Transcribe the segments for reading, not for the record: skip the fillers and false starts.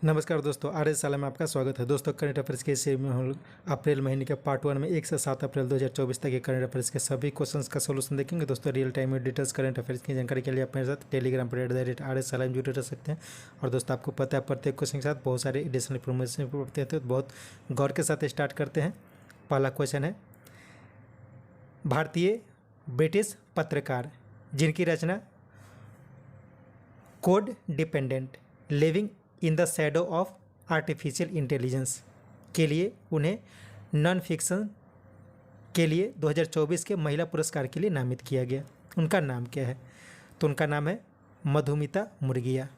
नमस्कार दोस्तों, R S साला में आपका स्वागत है। दोस्तों, करंट अफेयर्स के सीरीज में हम लोग अप्रैल महीने के पार्ट 1 में 1 से 7 अप्रैल 2024 तक के करंट अफेयर्स के सभी क्वेश्चंस का सोल्यूशन देखेंगे। दोस्तों, रियल टाइम में डिटेल्स करंट अफेयर्स की जानकारी के लिए आप मेरे साथ टेलीग्राम पर @RS साला में जुड़े रह सकते हैं। और दोस्तों, आपको पता है प्रत्येक क्वेश्चन के साथ बहुत सारे एडिशनल इन्फॉर्मेशन पढ़ते हैं, तो बहुत गौर के साथ स्टार्ट करते हैं। पहला क्वेश्चन है, भारतीय ब्रिटिश पत्रकार जिनकी रचना code dependent living in the shadow of artificial intelligence के लिए उन्हें नॉन फिक्शन के लिए 2024 के महिला पुरस्कार के लिए नामित किया गया। उनका नाम क्या है? तो उनका नाम है मधुमिता मुर्गिया।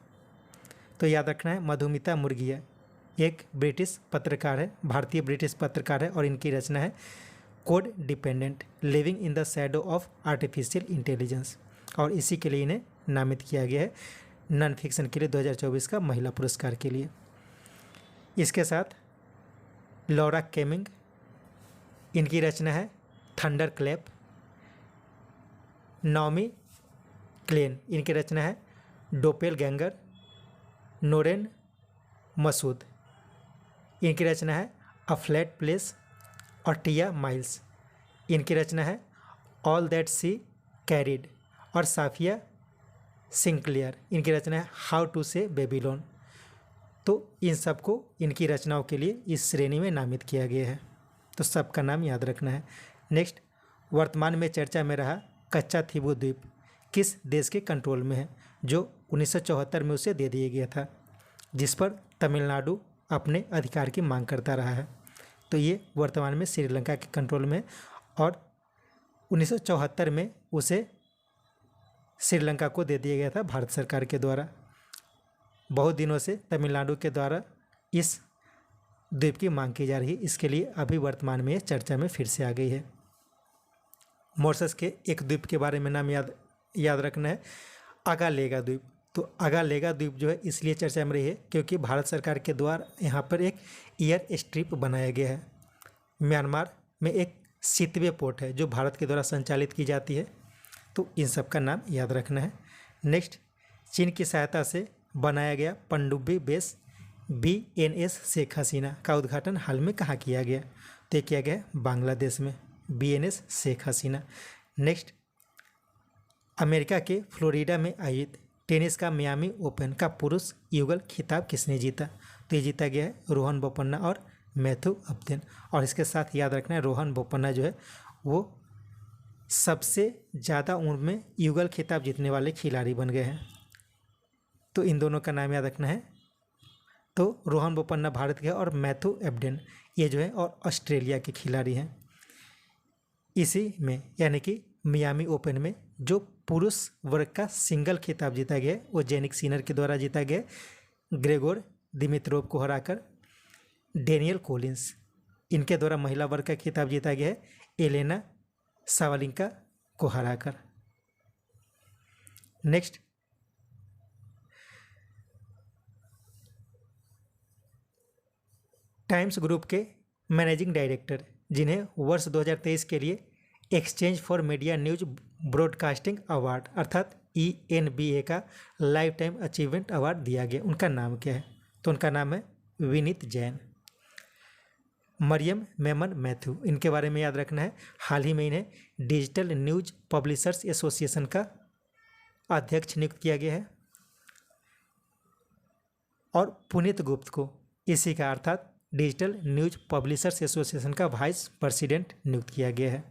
तो याद रखना है, मधुमिता मुर्गिया एक ब्रिटिश पत्रकार है, भारतीय ब्रिटिश पत्रकार है, और इनकी रचना है code dependent living in the shadow of artificial intelligence, और इसी के लिए इन्हें नामित किया गया है नॉन फिक्शन के लिए 2024 का महिला पुरस्कार के लिए। इसके साथ लॉरा केमिंग, इनकी रचना है थंडर क्लैप। नॉमी क्लेन, इनकी रचना है डोपेल गैंगर। नोरेन मसूद, इनकी रचना है अ फ्लैट प्लेस। और टिया माइल्स, इनकी रचना है ऑल दैट सी कैरिड। और साफिया सिंक्लियर, इनकी रचना है हाउ टू से बेबीलोन। तो इन सबको इनकी रचनाओं के लिए इस श्रेणी में नामित किया गया है, तो सबका नाम याद रखना है। नेक्स्ट, वर्तमान में चर्चा में रहा कच्चा थीबू द्वीप किस देश के कंट्रोल में है, जो 1974 में उसे दे दिया गया था, जिस पर तमिलनाडु अपने अधिकार की मांग करता रहा है। तो ये वर्तमान में श्रीलंका के कंट्रोल में, और 1974 में उसे श्रीलंका को दे दिया गया था भारत सरकार के द्वारा। बहुत दिनों से तमिलनाडु के द्वारा इस द्वीप की मांग की जा रही है, इसके लिए अभी वर्तमान में चर्चा में फिर से आ गई है। मॉरिशस के एक द्वीप के बारे में नाम याद रखना है, अगालेगा द्वीप। तो अगालेगा द्वीप जो है इसलिए चर्चा में रही है क्योंकि भारत सरकार के द्वारा यहाँ पर एक एयर स्ट्रिप बनाया गया है। म्यांमार में एक सितवे पोर्ट है जो भारत के द्वारा संचालित की जाती है, तो इन सब का नाम याद रखना है। नेक्स्ट, चीन की सहायता से बनाया गया पनडुब्बी बेस BNS शेख हसीना का उद्घाटन हाल में कहाँ किया गया? तो किया गया बांग्लादेश में, BNS Sheikh Hasina. Next, America के फ्लोरिडा में आयोजित टेनिस का मियामी ओपन का पुरुष युगल खिताब किसने जीता? तो ये जीता गया है रोहन बोपन्ना और मैथ्यू अपडेन। और इसके साथ याद रखना है, रोहन बोपन्ना जो है वो सबसे ज़्यादा उम्र में युगल खिताब जीतने वाले खिलाड़ी बन गए हैं, तो इन दोनों का नाम याद रखना है। तो रोहन बोपन्ना भारत के और मैथ्यू अपडेन ये जो है और ऑस्ट्रेलिया के खिलाड़ी हैं। इसी में यानी कि मियामी ओपन में जो पुरुष वर्ग का सिंगल खिताब जीता गया वो जेनिक सिनर के द्वारा जीता गया, ग्रेगोर दिमित्रोव को हराकर। डेनियल कोलिंस, इनके द्वारा महिला वर्ग का खिताब जीता गया है एलेना सावालिंका को हराकर। नेक्स्ट, टाइम्स ग्रुप के मैनेजिंग डायरेक्टर जिन्हें वर्ष 2023 के लिए exchange for media news broadcasting award अर्थात ENBA का लाइफ टाइम अचीवमेंट अवार्ड दिया गया, उनका नाम क्या है? तो उनका नाम है विनीत जैन। मरियम मेमन मैथ्यू, इनके बारे में याद रखना है, हाल ही में इन्हें डिजिटल न्यूज पब्लिशर्स एसोसिएशन का अध्यक्ष नियुक्त किया गया है। और पुनीत गुप्त को इसी का अर्थात डिजिटल न्यूज पब्लिशर्स एसोसिएशन का वाइस प्रेसिडेंट नियुक्त किया गया है।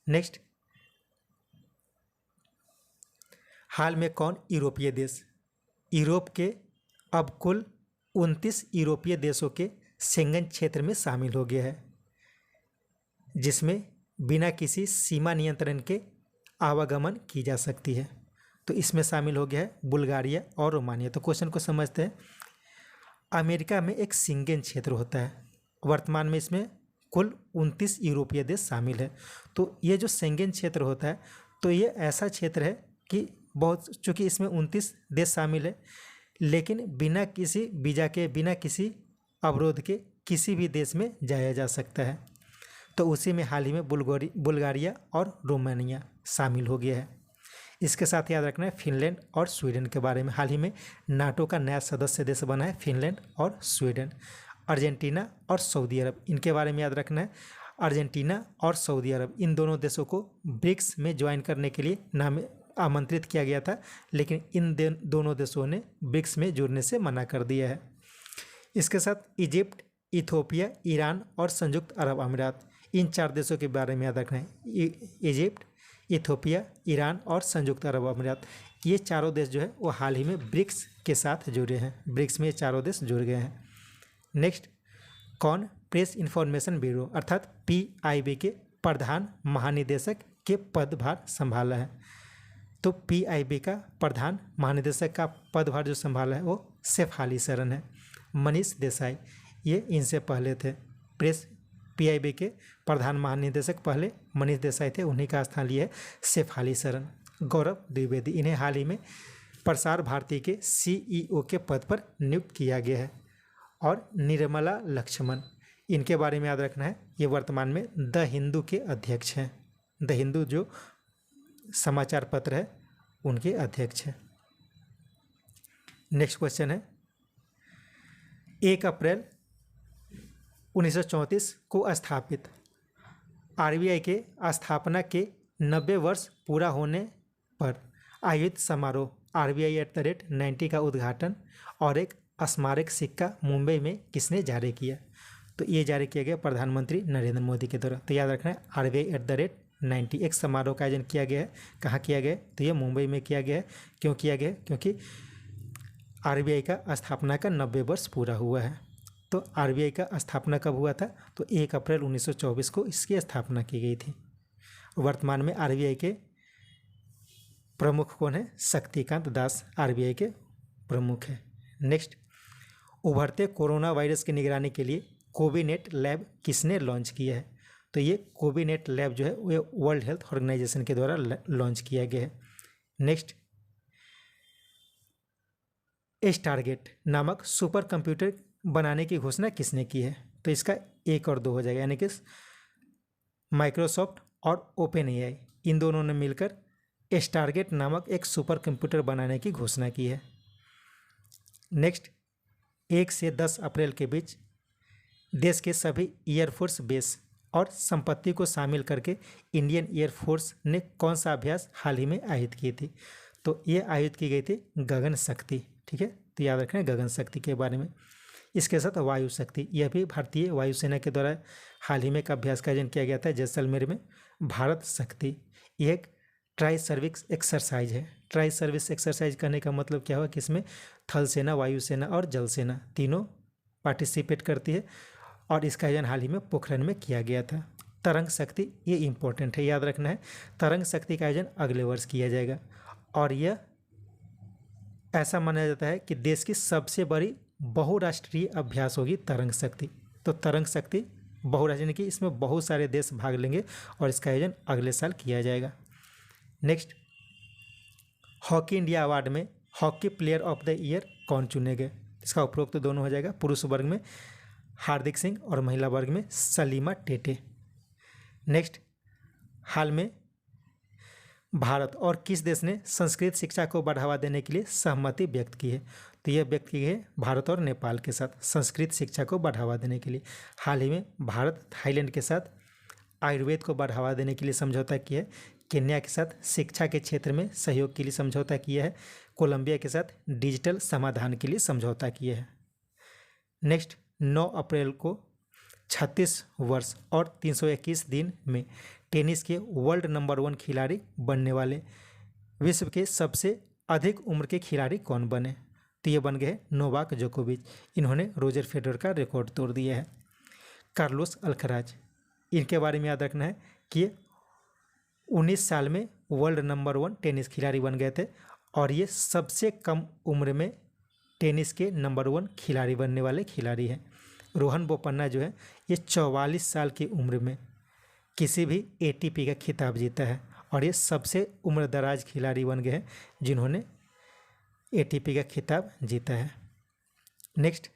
नेक्स्ट, हाल में कौन यूरोपीय देश यूरोप के अब कुल 29 यूरोपीय देशों के शेंगन क्षेत्र में शामिल हो गया है, जिसमें बिना किसी सीमा नियंत्रण के आवागमन की जा सकती है? तो इसमें शामिल हो गया है बुल्गारिया और रोमानिया। तो क्वेश्चन को समझते हैं। अमेरिका में एक शेंगन क्षेत्र होता है, वर्तमान में इसमें कुल 29 यूरोपीय देश शामिल है। तो ये जो शेंगन क्षेत्र होता है, तो ये ऐसा क्षेत्र है कि बहुत, चूँकि इसमें 29 देश शामिल है, लेकिन बिना किसी वीज़ा के, बिना किसी अवरोध के किसी भी देश में जाया जा सकता है। तो उसी में हाल ही में बुल्गारिया और रोमानिया शामिल हो गया है। इसके साथ याद रखना है फिनलैंड और स्वीडन के बारे में। हाल ही में नाटो का नया सदस्य देश बना है फिनलैंड और स्वीडन। अर्जेंटीना और सऊदी अरब, इनके बारे में याद रखना है। अर्जेंटीना और सऊदी अरब इन दोनों देशों को ब्रिक्स में ज्वाइन करने के लिए नाम आमंत्रित किया गया था, लेकिन इन दोनों देशों ने ब्रिक्स में जुड़ने से मना कर दिया है। इसके साथ इजिप्ट, इथियोपिया, ईरान और संयुक्त अरब अमीरात, इन 4 देशों के बारे में याद रखना है। इजिप्ट, इथियोपिया, ईरान और संयुक्त अरब अमीरात, ये चारों देश जो है वो हाल ही में ब्रिक्स के साथ जुड़े हैं। ब्रिक्स में ये चारों देश जुड़ गए हैं। नेक्स्ट, कौन प्रेस इन्फॉर्मेशन ब्यूरो अर्थात PIB के प्रधान महानिदेशक के पदभार संभाला है? तो PIB का प्रधान महानिदेशक का पदभार जो संभाला है वो शेफाली शरण है। मनीष देसाई ये इनसे पहले थे। प्रेस PIB के प्रधान महानिदेशक पहले मनीष देसाई थे, उन्हीं का स्थान लिया है शेफाली शरण। गौरव द्विवेदी, इन्हें हाल ही में प्रसार भारती के CEO के पद पर नियुक्त किया गया है। और निर्मला लक्ष्मण, इनके बारे में याद रखना है, ये वर्तमान में द हिंदू के अध्यक्ष हैं। द हिंदू जो समाचार पत्र है उनके अध्यक्ष हैं। नेक्स्ट क्वेश्चन है, 1 अप्रैल 1934 को स्थापित RBI के स्थापना के 90 वर्ष पूरा होने पर आयोजित समारोह RBI@90 का उद्घाटन और एक स्मारक सिक्का मुंबई में किसने जारी किया? तो ये जारी किया गया प्रधानमंत्री नरेंद्र मोदी के द्वारा। तो याद रखना है RBI@90 एक समारोह का आयोजन किया गया है। कहाँ किया गया है? तो ये मुंबई में किया गया है। क्यों किया गया है? क्योंकि RBI का स्थापना का 90 वर्ष पूरा हुआ है। तो RBI का स्थापना कब हुआ था? तो 1 अप्रैल 1924 को इसकी स्थापना की गई थी। वर्तमान में RBI के प्रमुख कौन है? शक्तिकांत दास RBI के प्रमुख हैं। नेक्स्ट, उभरते कोरोना वायरस की निगरानी के लिए कोविनेट लैब किसने लॉन्च किया है? तो ये कोविनेट लैब जो है वो वर्ल्ड हेल्थ ऑर्गेनाइजेशन के द्वारा लॉन्च किया गया है। नेक्स्ट, स्टारगेट नामक सुपर कंप्यूटर बनाने की घोषणा किसने की है? तो इसका 1 और 2 हो जाएगा, यानी कि माइक्रोसॉफ्ट और OpenAI इन दोनों ने मिलकर स्टारगेट नामक एक सुपर कंप्यूटर बनाने की घोषणा की है। नेक्स्ट, 1 से 10 अप्रैल के बीच देश के सभी एयरफोर्स बेस और संपत्ति को शामिल करके इंडियन एयरफोर्स ने कौन सा अभ्यास हाल ही में आयोजित की थी? तो ये आयोजित की गई थी गगन शक्ति। ठीक है, तो याद रखना है गगन शक्ति के बारे में। इसके साथ वायु शक्ति, यह भी भारतीय वायुसेना के द्वारा हाल ही में एक अभ्यास का आयोजन किया गया था जैसलमेर में। भारत शक्ति यह एक ट्राई सर्विस एक्सरसाइज है। ट्राई सर्विस एक्सरसाइज करने का मतलब क्या हुआ कि इसमें थल सेना, वायुसेना और जल सेना तीनों पार्टिसिपेट करती है और इसका आयोजन हाल ही में पोखरण में किया गया था। तरंग शक्ति ये इम्पोर्टेंट है, याद रखना है। तरंग शक्ति का आयोजन अगले वर्ष किया जाएगा और यह ऐसा माना जाता है कि देश की सबसे बड़ी बहुराष्ट्रीय अभ्यास होगी तरंग शक्ति। तो तरंग शक्ति बहुराष्ट्रीय की इसमें बहुत सारे देश भाग लेंगे और इसका आयोजन अगले साल किया जाएगा। नेक्स्ट, हॉकी इंडिया अवार्ड में hockey player of the year कौन चुने गए? इसका उपरोक्त तो दोनों हो जाएगा। पुरुष वर्ग में हार्दिक सिंह और महिला वर्ग में सलीमा टेटे। नेक्स्ट, हाल में भारत और किस देश ने संस्कृत शिक्षा को बढ़ावा देने के लिए सहमति व्यक्त की है? तो यह व्यक्त की है भारत और नेपाल के साथ संस्कृत शिक्षा को बढ़ावा देने के लिए। हाल ही में भारत थाईलैंड के साथ आयुर्वेद को बढ़ावा देने के लिए समझौता किया है। केन्या के साथ शिक्षा के क्षेत्र में सहयोग के लिए समझौता किया है। कोलंबिया के साथ डिजिटल समाधान के लिए समझौता किया है। नेक्स्ट, 9 अप्रैल को 36 वर्ष और 321 दिन में टेनिस के वर्ल्ड नंबर 1 खिलाड़ी बनने वाले विश्व के सबसे अधिक उम्र के खिलाड़ी कौन बने? तो ये बन गए नोवाक जोकोविच। इन्होंने रोजर फेडरर का रिकॉर्ड तोड़ दिया है। कार्लोस अल्कराज, इनके बारे में याद रखना है कि 19 साल में वर्ल्ड नंबर 1 टेनिस खिलाड़ी बन गए थे और ये सबसे कम उम्र में टेनिस के नंबर 1 खिलाड़ी बनने वाले खिलाड़ी हैं। रोहन बोपन्ना जो है ये 44 साल की उम्र में किसी भी ATP का खिताब जीता है और ये सबसे उम्रदराज खिलाड़ी बन गए हैं जिन्होंने ATP का खिताब जीता है। नेक्स्ट,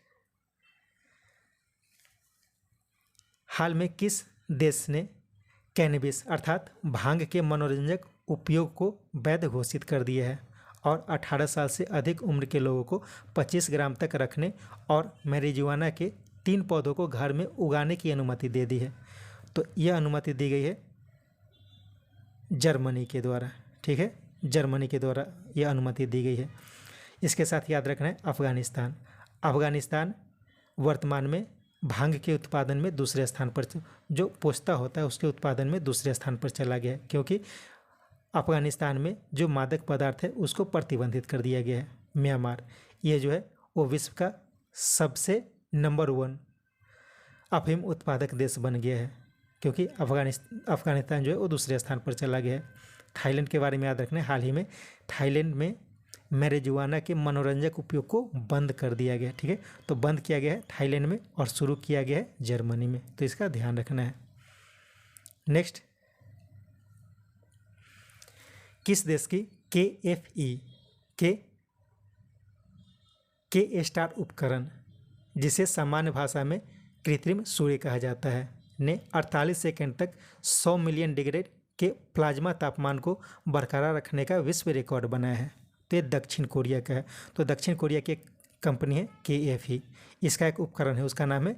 हाल में किस देश ने कैनबिस अर्थात भांग के मनोरंजक उपयोग को वैध घोषित कर दिया है और 18 साल से अधिक उम्र के लोगों को 25 ग्राम तक रखने और मैरिजुआना के 3 पौधों को घर में उगाने की अनुमति दे दी है। तो यह अनुमति दी गई है जर्मनी के द्वारा, ठीक है, जर्मनी के द्वारा यह अनुमति दी गई है। इसके साथ याद रखना है अफ़गानिस्तान। अफ़गानिस्तान वर्तमान में भांग के उत्पादन में दूसरे स्थान पर, जो पोस्ता होता है उसके उत्पादन में दूसरे स्थान पर चला गया है, क्योंकि अफ़गानिस्तान में जो मादक पदार्थ है उसको प्रतिबंधित कर दिया गया है। म्यांमार, ये जो है वो विश्व का सबसे नंबर 1 अफीम उत्पादक देश बन गया है, क्योंकि अफ़गानिस्तान जो है वो दूसरे स्थान पर चला गया है। थाईलैंड के बारे में याद रखना है, हाल ही में थाईलैंड में मैरिजुआना के मनोरंजक उपयोग को बंद कर दिया गया, ठीक है। तो बंद किया गया है थाईलैंड में और शुरू किया गया है जर्मनी में, तो इसका ध्यान रखना है। नेक्स्ट, किस देश की KFE के स्टार उपकरण, जिसे सामान्य भाषा में कृत्रिम सूर्य कहा जाता है, ने 48 सेकंड तक 100 मिलियन डिग्री के प्लाज्मा तापमान को बरकरार रखने का विश्व रिकॉर्ड बनाया है? तो ये दक्षिण कोरिया का है। तो दक्षिण कोरिया की एक कंपनी है KFE, इसका एक उपकरण है, उसका नाम है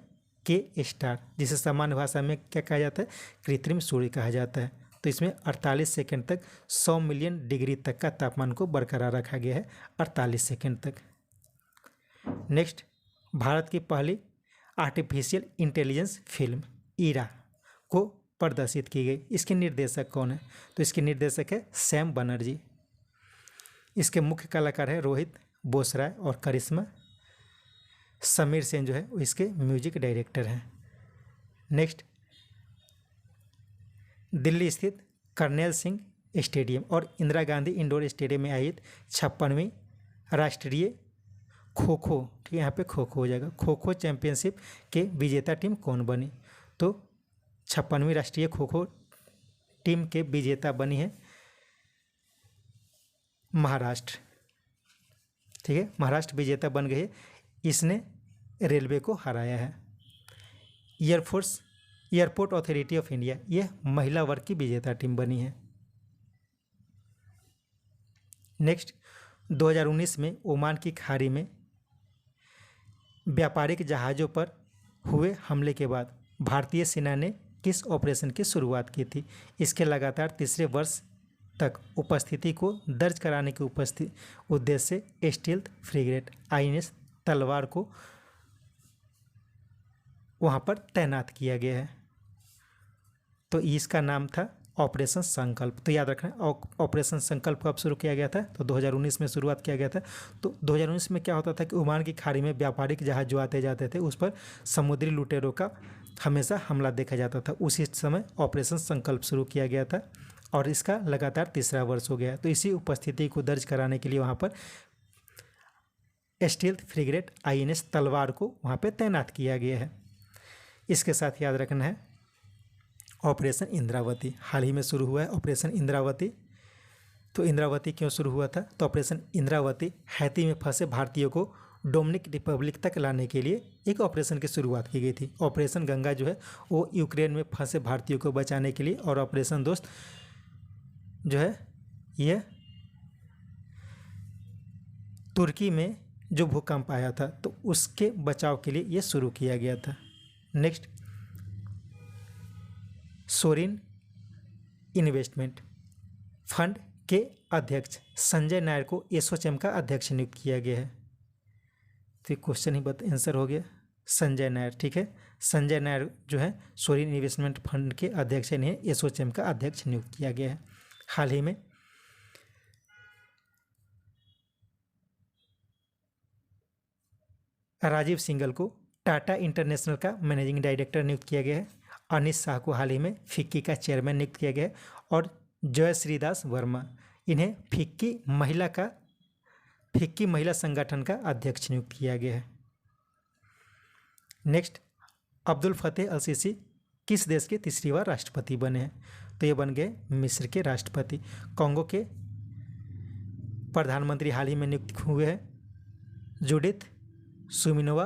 के स्टार, जिसे सामान्य भाषा में क्या कहा जाता है, कृत्रिम सूर्य कहा जाता है। तो इसमें 48 सेकंड तक 100 मिलियन डिग्री तक का तापमान को बरकरार रखा गया है, 48 सेकंड तक। नेक्स्ट, भारत की पहली आर्टिफिशियल इंटेलिजेंस फिल्म ईरा को प्रदर्शित की गई, इसके निर्देशक कौन है? तो इसके निर्देशक है सैम बनर्जी। इसके मुख्य कलाकार है रोहित बोसराय और करिश्मा। समीर सेन जो है वो इसके म्यूजिक डायरेक्टर हैं। नेक्स्ट, दिल्ली स्थित कर्नल सिंह स्टेडियम और इंदिरा गांधी इंडोर स्टेडियम में आयोजित 56वीं राष्ट्रीय खो खो, ठीक है, यहाँ पे खो खो हो जाएगा, खो खो चैंपियनशिप के विजेता टीम कौन बनी? तो 56वीं राष्ट्रीय खो खो टीम के विजेता बनी है महाराष्ट्र, ठीक है, महाराष्ट्र विजेता बन गई है। इसने रेलवे को हराया है। एयरपोर्ट अथॉरिटी ऑफ इंडिया, यह महिला वर्ग की विजेता टीम बनी है। नेक्स्ट, 2019 में ओमान की खाड़ी में व्यापारिक जहाज़ों पर हुए हमले के बाद भारतीय सेना ने किस ऑपरेशन की शुरुआत की थी? इसके लगातार तीसरे वर्ष तक उपस्थिति को दर्ज कराने के उद्देश्य से स्टील्थ फ्रिगेट INS तलवार को वहाँ पर तैनात किया गया है। तो इसका नाम था ऑपरेशन संकल्प। तो याद रखना, ऑपरेशन संकल्प कब शुरू किया गया था? तो 2019 में शुरुआत किया गया था। तो 2019 में क्या होता था कि ओमान की खाड़ी में व्यापारिक जहाज जो आते जाते थे उस पर समुद्री लुटेरों का हमेशा हमला देखा जाता था। उसी समय ऑपरेशन संकल्प शुरू किया गया था और इसका लगातार तीसरा वर्ष हो गया। तो इसी उपस्थिति को दर्ज कराने के लिए वहाँ पर स्टील्थ फ्रिगेट INS तलवार को वहाँ पर तैनात किया गया है। इसके साथ याद रखना है ऑपरेशन इंद्रावती हाल ही में शुरू हुआ है। ऑपरेशन इंद्रावती, तो इंद्रावती क्यों शुरू हुआ था? तो ऑपरेशन इंद्रावती हैती में फंसे भारतीयों को डोमिनिक रिपब्लिक तक लाने के लिए एक ऑपरेशन की शुरुआत की गई थी। ऑपरेशन गंगा जो है वो यूक्रेन में फंसे भारतीयों को बचाने के लिए, और ऑपरेशन दोस्त जो है यह तुर्की में जो भूकंप आया था तो उसके बचाव के लिए यह शुरू किया गया था। नेक्स्ट, सोरिन इन्वेस्टमेंट फंड के अध्यक्ष संजय नायर को एसोचैम का अध्यक्ष नियुक्त किया गया है। तो क्वेश्चन ही आंसर हो गया संजय नायर, ठीक है। संजय नायर जो है सोरिन इन्वेस्टमेंट फंड के अध्यक्ष, इन्हें एसोचैम का अध्यक्ष नियुक्त किया गया है। हाल ही में राजीव सिंघल को टाटा इंटरनेशनल का मैनेजिंग डायरेक्टर नियुक्त किया गया है। अनिश शाह को हाल ही में फिक्की का चेयरमैन नियुक्त किया गया है और जयश्रीदास वर्मा इन्हें फिक्की महिला संगठन का अध्यक्ष नियुक्त किया गया है। नेक्स्ट, अब्दुल फतेह अल सीसी किस देश के तीसरी बार राष्ट्रपति बने हैं? तो ये बन गए मिस्र के राष्ट्रपति। कांगो के प्रधानमंत्री हाल ही में नियुक्त हुए हैं जुडिथ सुमिनोवा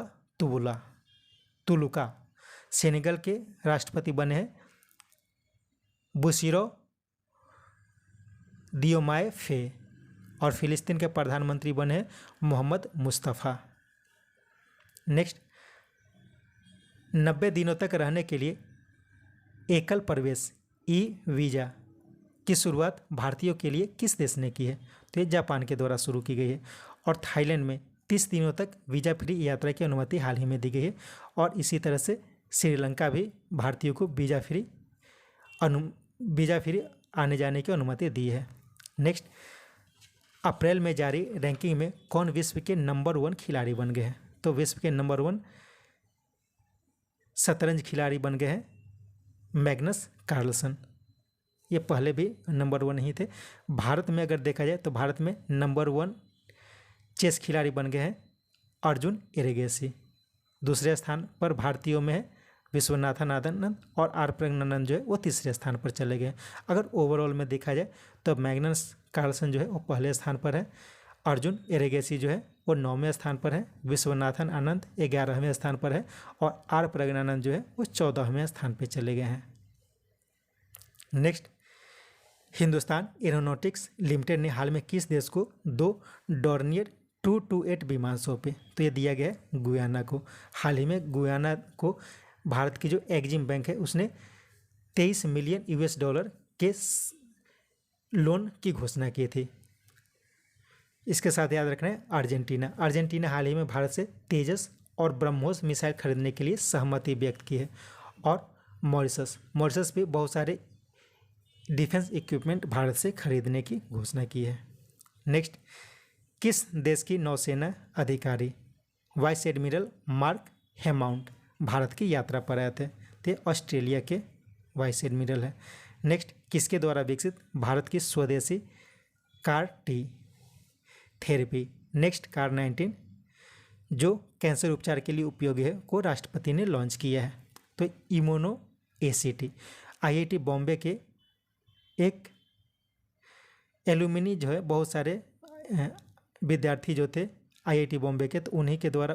तुलुका। सेनेगल के राष्ट्रपति बने हैं बुसिरो दियोमाय फे, और फिलिस्तीन के प्रधानमंत्री बने हैं मोहम्मद मुस्तफ़ा। नेक्स्ट, 90 दिनों तक रहने के लिए एकल प्रवेश ई वीज़ा की शुरुआत भारतीयों के लिए किस देश ने की है? तो ये जापान के द्वारा शुरू की गई है। और थाईलैंड में 30 दिनों तक वीज़ा फ्री यात्रा की अनुमति हाल ही में दी गई है। और इसी तरह से श्रीलंका भी भारतीयों को वीज़ा फ्री आने जाने की अनुमति दी है। नेक्स्ट, अप्रैल में जारी रैंकिंग में कौन विश्व के नंबर 1 खिलाड़ी बन गए हैं? तो विश्व के नंबर 1 शतरंज खिलाड़ी बन गए हैं मैग्नस कार्लसन। ये पहले भी नंबर 1 ही थे। भारत में अगर देखा जाए तो भारत में नंबर 1 चेस खिलाड़ी बन गए हैं अर्जुन एरिगेसी। दूसरे स्थान पर भारतीयों में है विश्वनाथन आनंद, और आर प्रज्ञानंद जो है वो तीसरे स्थान पर चले गए। अगर ओवरऑल में देखा जाए तो मैग्नस कार्लसन जो है वो पहले स्थान पर है, अर्जुन एरिगेसी जो है वो 9वें स्थान पर है, विश्वनाथन आनंद 11वें स्थान पर है, और आर प्रज्ञानंद जो है वो 14वें स्थान पर चले गए हैं। नेक्स्ट, हिंदुस्तान एरोनॉटिक्स लिमिटेड ने हाल में किस देश को 2 डॉर्नियर 228 विमान सौंपे? तो ये दिया गया है गुयाना को। हाल ही में गुयाना को भारत की जो एग्जिम बैंक है उसने 23 मिलियन US डॉलर के लोन की घोषणा की थी। इसके साथ याद रखना है अर्जेंटीना हाल ही में भारत से तेजस और ब्रह्मोस मिसाइल खरीदने के लिए सहमति व्यक्त की है। और मॉरिशस भी बहुत सारे डिफेंस इक्विपमेंट भारत से खरीदने की घोषणा की है। नेक्स्ट, किस देश की नौसेना अधिकारी वाइस एडमिरल मार्क हेमाउंट भारत की यात्रा पर आए थे? तो ऑस्ट्रेलिया के वाइस एडमिरल है। नेक्स्ट, किसके द्वारा विकसित भारत की स्वदेशी car T therapy next car 19 जो कैंसर उपचार के लिए उपयोगी है को राष्ट्रपति ने लॉन्च किया है? तो इम्यूनो एसीटी। IIT बॉम्बे के एक एलुमिनी जो है बहुत सारे विद्यार्थी जो थे IIT बॉम्बे के, तो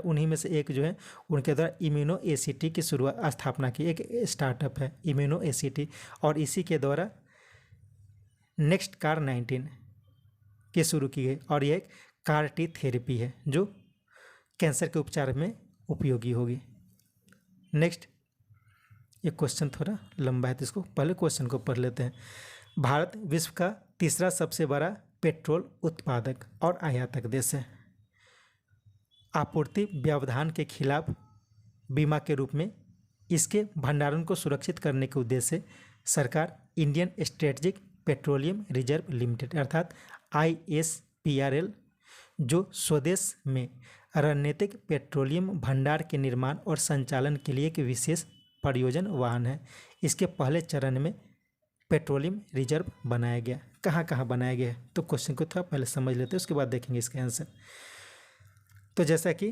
उन्हीं में से एक जो है उनके द्वारा इम्यूनो एसीटी की स्थापना की एक स्टार्टअप है इम्यूनो एसीटी, और इसी के द्वारा नेक्स्ट कार 19 की शुरू की गई। और यह एक कार टी थेरेपी है जो कैंसर के उपचार में उपयोगी होगी। नेक्स्ट, ये क्वेश्चन थोड़ा लंबा है तो इसको पहले क्वेश्चन को पढ़ लेते हैं। भारत विश्व का तीसरा सबसे बड़ा पेट्रोल उत्पादक और आयातक देश है। आपूर्ति व्यवधान के खिलाफ बीमा के रूप में इसके भंडारण को सुरक्षित करने के उद्देश्य से सरकार Indian strategic petroleum reserve limited अर्थात ISPRL जो स्वदेश में रणनीतिक पेट्रोलियम भंडार के निर्माण और संचालन के लिए एक विशेष परियोजना वाहन है। इसके पहले चरण में पेट्रोलियम रिजर्व बनाया गया। कहाँ कहाँ बनाया गया है तो क्वेश्चन को थोड़ा पहले समझ लेते हैं, उसके बाद देखेंगे इसका आंसर। तो जैसा कि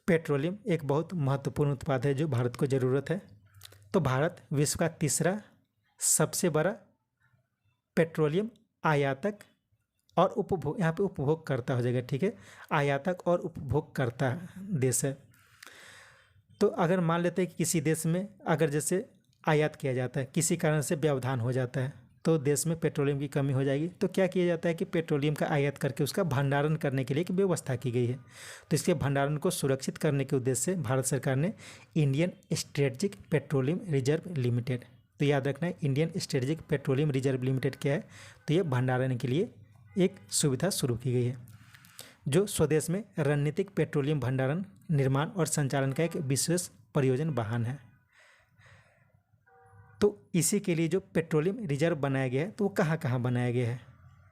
पेट्रोलियम एक बहुत महत्वपूर्ण उत्पाद है जो भारत को ज़रूरत है, तो भारत विश्व का तीसरा सबसे बड़ा पेट्रोलियम आयातक और उपभोग, यहाँ पे उपभोगकर्ता हो जाएगा, ठीक है, आयातक और उपभोगकर्ता देश है। तो अगर मान लेते हैं कि किसी देश में अगर जैसे आयात किया जाता है, किसी कारण से व्यवधान हो जाता है, तो देश में पेट्रोलियम की कमी हो जाएगी। तो क्या किया जाता है कि पेट्रोलियम का आयात करके उसका भंडारण करने के लिए एक व्यवस्था की गई है। तो इसके भंडारण को सुरक्षित करने के उद्देश्य से भारत सरकार ने Indian strategic petroleum reserve limited, तो याद रखना है Indian strategic petroleum reserve limited क्या है, तो ये भंडारण के लिए एक सुविधा शुरू की गई है जो स्वदेश में रणनीतिक पेट्रोलियम भंडारण निर्माण और संचालन का एक विशेष परियोजना वाहन है। तो इसी के लिए जो पेट्रोलियम रिजर्व बनाया गया है तो वो कहाँ कहाँ बनाया गया है,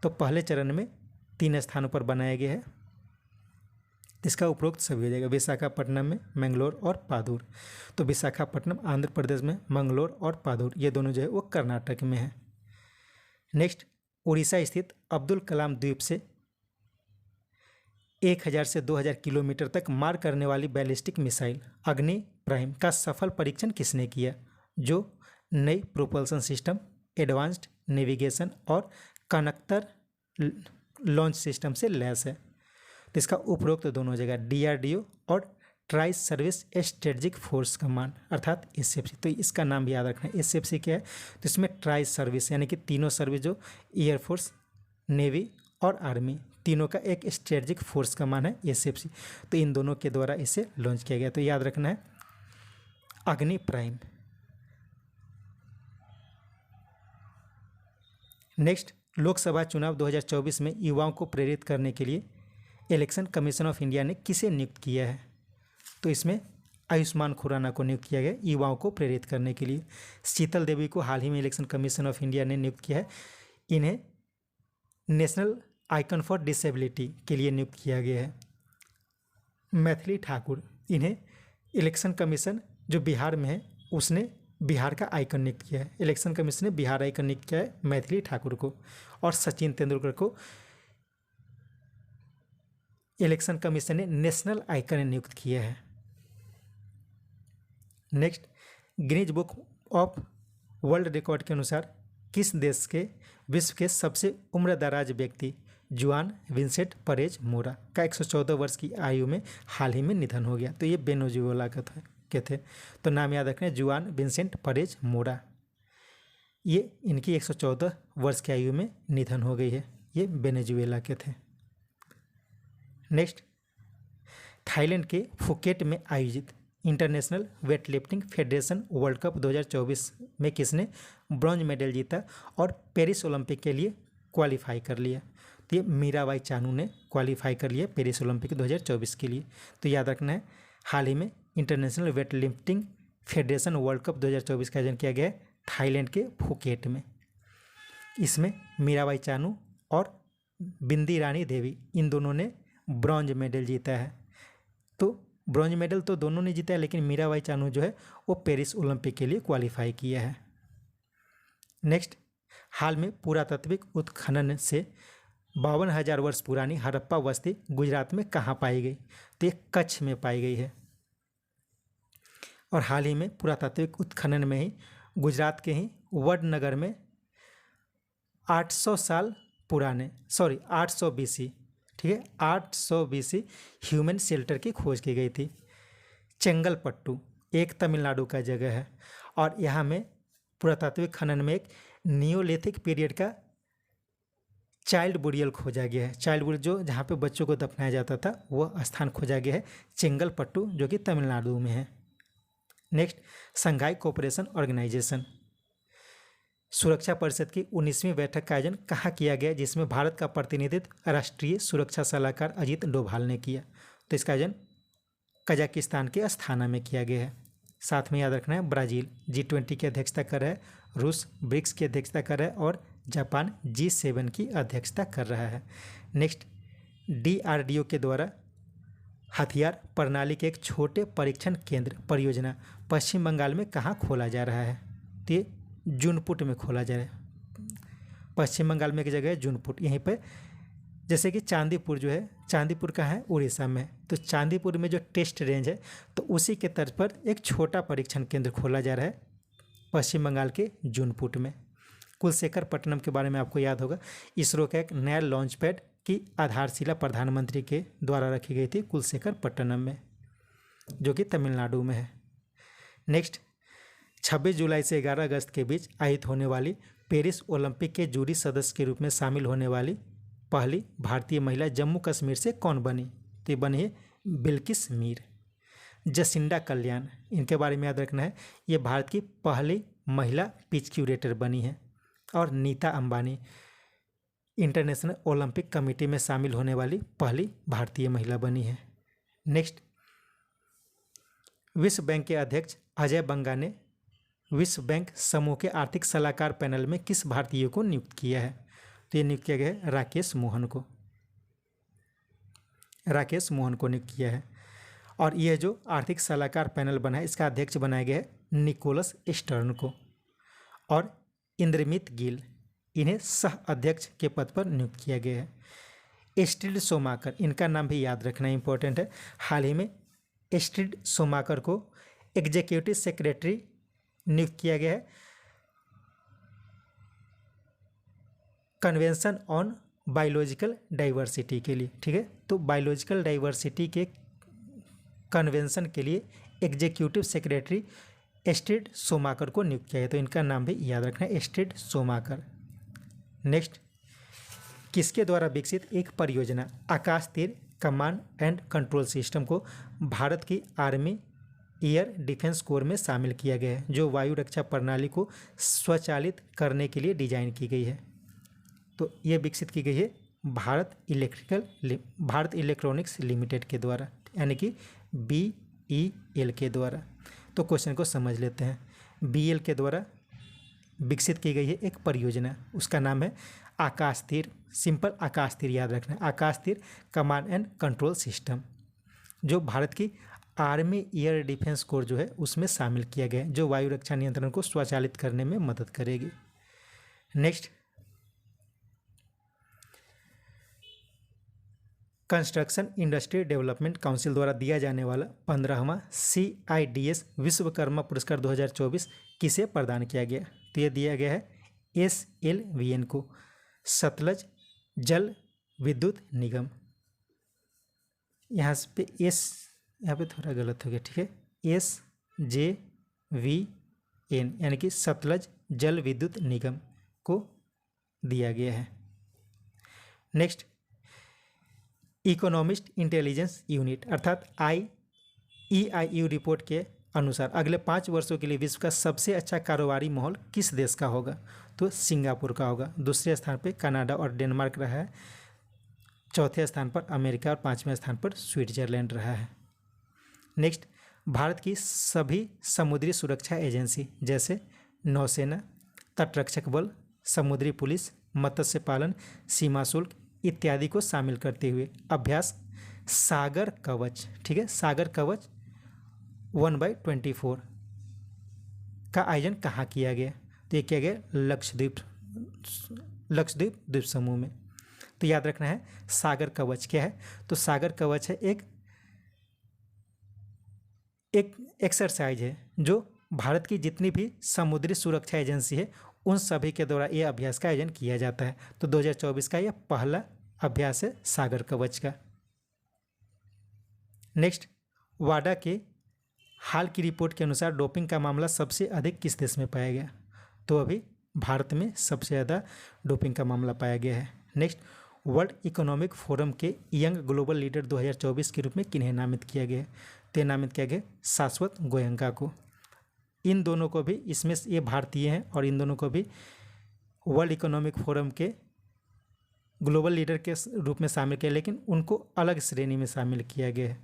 तो पहले चरण में 3 स्थानों पर बनाया गया है। इसका उपरोक्त सभी हो जाएगा विशाखापट्टनम में, मंगलोर और पादूर। तो विशाखापट्टनम आंध्र प्रदेश में, मंगलोर और पादूर ये दोनों जो है वो कर्नाटक में है। नेक्स्ट, उड़ीसा स्थित अब्दुल कलाम द्वीप से 1000 से 2000 किलोमीटर तक मार करने वाली बैलिस्टिक मिसाइल अग्नि प्राइम का सफल परीक्षण किसने किया, जो नई प्रोपल्सन सिस्टम, एडवांस्ड नेविगेशन और कनेक्टर लॉन्च सिस्टम से लैस है। तो इसका उपरोक्त दोनों जगह DRDO और tri service strategic force command अर्थात SFC। तो इसका नाम भी याद रखना है, SFC क्या है, तो इसमें ट्राई सर्विस यानी कि तीनों सर्विस जो एयरफोर्स, नेवी और आर्मी तीनों का एक स्ट्रेटजिक फोर्स कमान है एसएफसी। तो इन दोनों के द्वारा इसे लॉन्च किया गया। तो याद रखना है अग्नि प्राइम। नेक्स्ट, लोकसभा चुनाव 2024 में युवाओं को प्रेरित करने के लिए इलेक्शन कमीशन ऑफ इंडिया ने किसे नियुक्त किया है? तो इसमें आयुष्मान खुराना को नियुक्त किया गया युवाओं को प्रेरित करने के लिए। शीतल देवी को हाल ही में इलेक्शन कमीशन ऑफ इंडिया ने नियुक्त किया है। इन्हें नेशनल आइकन फॉर डिसेबिलिटी के लिए नियुक्त किया गया है। मैथिली ठाकुर, इन्हें इलेक्शन कमीशन जो बिहार में है उसने बिहार का आइकन नियुक्त किया है। इलेक्शन कमीशन ने बिहार आइकन नियुक्त किया है मैथिली ठाकुर को। और सचिन तेंदुलकर को इलेक्शन कमीशन ने नेशनल आइकन नियुक्त किया है। Next, Guinness book of world record के अनुसार किस देश के विश्व के सबसे उम्रदराज व्यक्ति जुआन विंसेंट परेज मोरा का 114 वर्ष की आयु में हाल ही में निधन हो गया? तो ये वेनेजुएला के थे। तो नाम याद रखना है जुआन विंसेंट परेज मोरा। ये इनकी 114 वर्ष की आयु में निधन हो गई है। ये वेनेजुएला के थे। नेक्स्ट, थाईलैंड के फुकेट में आयोजित international weightlifting federation world cup 2024 में किसने ब्रॉन्ज मेडल जीता और पेरिस ओलंपिक के लिए क्वालिफाई कर लिया? तो ये मीराबाई चानू ने क्वालिफाई कर लिया पेरिस ओलंपिक 2024 के लिए। तो याद रखना है हाल ही में international weightlifting federation world cup 2024 का आयोजन किया गया है थाईलैंड के फुकेट में। इसमें मीराबाई चानू और बिंदी रानी देवी इन दोनों ने ब्रॉन्ज मेडल जीता है। तो ब्रॉन्ज मेडल तो दोनों ने जीता है, लेकिन मीराबाई चानू जो है वो पेरिस ओलंपिक के लिए क्वालिफाई किया है। नेक्स्ट, हाल में पुरातात्विक उत्खनन से 52,000 वर्ष पुरानी हड़प्पा बस्ती गुजरात में कहाँ पाई गई? तो ये कच्छ में पाई गई है। और हाल ही में पुरातात्विक उत्खनन में ही गुजरात के ही वडनगर में 800 BC, ठीक है, 800 BC ह्यूमन शेल्टर की खोज की गई थी। चेंगलपट्टू एक तमिलनाडु का जगह है और यहाँ में पुरातात्विक खनन में एक नियोलिथिक पीरियड का चाइल्ड बुरियल खोजा गया है। चाइल्ड बुरियल जो जहाँ पे बच्चों को दफनाया जाता था वह स्थान खोजा गया है चेंगलपट्टू, जो कि तमिलनाडु में है। नेक्स्ट, संघाई कोऑपरेशन ऑर्गेनाइजेशन सुरक्षा परिषद की 19वीं बैठक का आयोजन कहाँ किया गया, जिसमें भारत का प्रतिनिधित्व राष्ट्रीय सुरक्षा सलाहकार अजीत डोभाल ने किया? तो इसका आयोजन कजाकिस्तान के अस्थाना में किया गया है। साथ में याद रखना है ब्राज़ील G20 की अध्यक्षता कर रहा है, रूस ब्रिक्स की अध्यक्षता कर रहा है और जापान G7 की अध्यक्षता कर रहा है। नेक्स्ट, DRDO के द्वारा हथियार प्रणाली के एक छोटे परीक्षण केंद्र परियोजना पश्चिम बंगाल में कहाँ खोला जा रहा है? तो ये जूनपुट में खोला जा रहा है। पश्चिम बंगाल में एक जगह है जूनपुट, यहीं पे जैसे कि चांदीपुर जो है, चांदीपुर का है उड़ीसा में, तो चांदीपुर में जो टेस्ट रेंज है तो उसी के तर्ज पर एक छोटा परीक्षण केंद्र खोला जा रहा है पश्चिम बंगाल के जूनपुट में। कुलशेखर पट्टनम के बारे में आपको याद होगा, इसरो का एक नया लॉन्च पैड की आधारशिला प्रधानमंत्री के द्वारा रखी गई थी कुलशेखर पट्टनम में, जो कि तमिलनाडु में है। नेक्स्ट, 26 जुलाई से 11 अगस्त के बीच आयोजित होने वाली पेरिस ओलंपिक के जूरी सदस्य के रूप में शामिल होने वाली पहली भारतीय महिला जम्मू कश्मीर से कौन बनी? तो ये बनी है बिल्किस मीर। जसिंडा कल्याण, इनके बारे में याद रखना है, ये भारत की पहली महिला पिच क्यूरेटर बनी है। और Nita Ambani international Olympic committee में शामिल होने वाली पहली भारतीय महिला बनी है। नेक्स्ट, विश्व बैंक के अध्यक्ष अजय बंगा ने विश्व बैंक समूह के आर्थिक सलाहकार पैनल में किस भारतीय को नियुक्त किया है? तो ये नियुक्त किया गया है राकेश मोहन को। राकेश मोहन को नियुक्त किया है। और यह जो आर्थिक सलाहकार पैनल बना है इसका अध्यक्ष बनाया गया है निकोलस स्टर्न को। और इंद्रमित गिल, इन्हें सह अध्यक्ष के पद पर नियुक्त किया गया है। एस्ट्रिड सोमाकर, इनका नाम भी याद रखना इंपॉर्टेंट है। हाल ही में एस्ट्रिड सोमाकर को एग्जीक्यूटिव सेक्रेटरी नियुक्त किया गया है कन्वेंशन ऑन बायोलॉजिकल डाइवर्सिटी के लिए, ठीक है। तो बायोलॉजिकल डाइवर्सिटी के कन्वेंशन के लिए एग्जीक्यूटिव सेक्रेटरी एस्ट्रिड सोमाकर को नियुक्त किया है, तो इनका नाम भी याद रखना है एस्ट्रिड सोमाकर। नेक्स्ट, किसके द्वारा विकसित एक परियोजना आकाश तीर कमांड एंड कंट्रोल सिस्टम को भारत की आर्मी एयर डिफेंस कोर में शामिल किया गया है, जो वायु रक्षा प्रणाली को स्वचालित करने के लिए डिजाइन की गई है। तो ये विकसित की गई है भारत इलेक्ट्रॉनिक्स लिमिटेड के द्वारा, यानी कि BEL के द्वारा। तो क्वेश्चन को समझ लेते हैं। BEL के द्वारा विकसित की गई है एक परियोजना, उसका नाम है आकाश तीर। सिंपल आकाश तीर याद रखना है, आकाश तीर कमांड एंड कंट्रोल सिस्टम, जो भारत की आर्मी एयर डिफेंस कोर जो है उसमें शामिल किया गया है, जो वायु रक्षा नियंत्रण को स्वचालित करने में मदद करेगी। Next, construction industry development council द्वारा दिया जाने वाला 15वां CIDS विश्वकर्मा पुरस्कार 2024 किसे प्रदान किया गया? तो ये दिया गया है SLVN को, सतलज जल विद्युत निगम। यहाँ पे यहाँ पे थोड़ा गलत हो गया, ठीक है, SJVN यानी कि सतलज जल विद्युत निगम को दिया गया है। नेक्स्ट, इकोनॉमिस्ट इंटेलिजेंस यूनिट अर्थात EIU रिपोर्ट के अनुसार अगले 5 वर्षों के लिए विश्व का सबसे अच्छा कारोबारी माहौल किस देश का होगा? तो सिंगापुर का होगा। दूसरे स्थान पर कनाडा और डेनमार्क रहा है, चौथे स्थान पर अमेरिका और 5वें स्थान पर स्विट्जरलैंड रहा है। नेक्स्ट, भारत की सभी समुद्री सुरक्षा एजेंसी जैसे नौसेना, तटरक्षक बल, समुद्री पुलिस, मत्स्य पालन, सीमा शुल्क इत्यादि को शामिल करते हुए अभ्यास सागर कवच, ठीक है, सागर कवच 1/24 का आयोजन कहाँ किया गया? तो ये किया गया लक्षद्वीप द्वीप समूह में। तो याद रखना है सागर कवच क्या है? तो सागर कवच है एक एक्सरसाइज है जो भारत की जितनी भी समुद्री सुरक्षा एजेंसी है उन सभी के द्वारा ये अभ्यास का आयोजन किया जाता है। तो 2024 का यह पहला अभ्यास है सागर कवच का। नेक्स्ट, वाडा के हाल की रिपोर्ट के अनुसार डोपिंग का मामला सबसे अधिक किस देश में पाया गया? तो अभी भारत में सबसे ज़्यादा डोपिंग का मामला पाया गया है। नेक्स्ट, वर्ल्ड इकोनॉमिक फोरम के यंग ग्लोबल लीडर 2024 के रूप में किन्हें नामित किया गया? तो नामित किया गया शाश्वत गोयनका को। इन दोनों को भी, इसमें ये भारतीय हैं और इन दोनों को भी वर्ल्ड इकोनॉमिक फोरम के ग्लोबल लीडर के रूप में शामिल किया, लेकिन उनको अलग श्रेणी में शामिल किया गया है।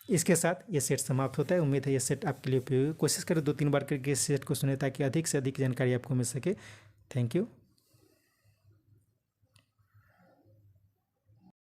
इसके साथ ये सेट समाप्त होता है। उम्मीद है ये सेट आपके लिए उपयोगी। कोशिश करें 2-3 बार करके इस सेट को सुने ताकि अधिक से अधिक जानकारी आपको मिल सके। Thank you.